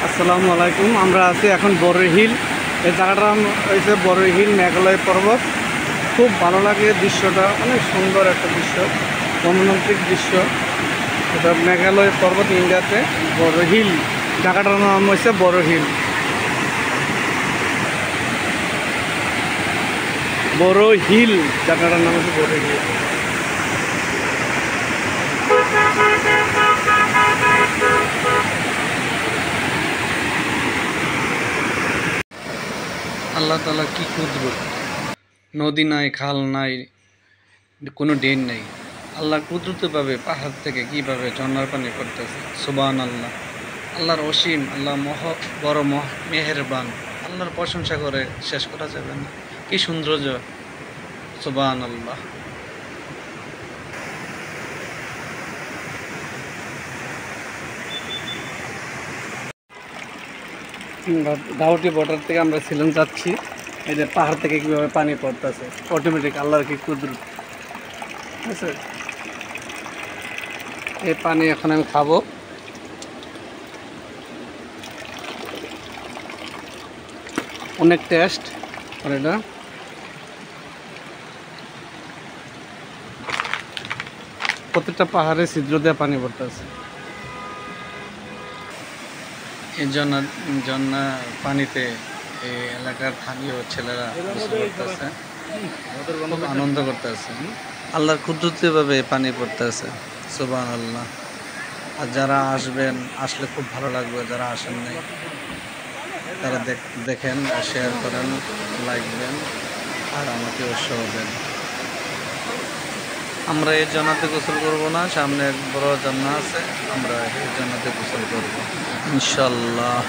আসসালামু আলাইকুম। আমরা আছি এখন বড়ইহিল। এই জায়গাটার নাম হয়েছে বড়ইহিল মেঘালয় পর্বত। খুব ভালো লাগে দৃশ্যটা, অনেক সুন্দর একটা দৃশ্য, মনোরঞ্জিক দৃশ্য। এটা মেঘালয় পর্বত, ইন্ডিয়াতে বড়ইহিল। জায়গাটার নাম হয়েছে বড়ইহিল। বড়ইহিল জায়গাটার নাম হচ্ছে বড়ইহিল। আল্লাহ তাআলা কি কুদরত! নদী নাই, খাল নাই, কোনো ড্রেন নেই। আল্লাহ কুদরতে পাবে পাহাড় থেকে কিভাবে ঝর্ণার পানি পড়তেছে। সুবহানাল্লাহ। আল্লাহর অসীম, আল্লাহ বড় মেহেরবান। আল্লাহর প্রশংসা করে শেষ করা যাবে না। কি সৌন্দর্য! সুবহানাল্লাহ। দাউটি বর্ডার থেকে আমরা ছিলাম যাচ্ছি। এই যে পাহাড় থেকে কিভাবে পানি পড়তেছে, অটোমেটিক আল্লাহর কি কুদরত। ঠিক আছে, এই পানি এখন আমি খাবো। অনেক টেস্ট। আর এটা প্রত্যেকটা পাহাড়ে ছিদ্র দিয়ে পানি পড়তেছে। এই ঝর্ণা পানিতে এই এলাকার স্থানীয় ছেলেরা গোসল করতেছে, খুব আনন্দ করতেছে। আল্লাহর কুদরতিভাবে পানি পড়তেছে। সুবহানাল্লাহ। আর যারা আসলে খুব ভালো লাগবে। যারা আসেন নাই তারা দেখেন, শেয়ার করেন, লাইক দেন, আর আমাকে উৎসাহ দেন। আমরা এই জান্নাতে গোসল করব না, সামনে এক বড় জান্নাত আছে, আমরা এই জান্নাতে গোসল করব ইনশাআল্লাহ।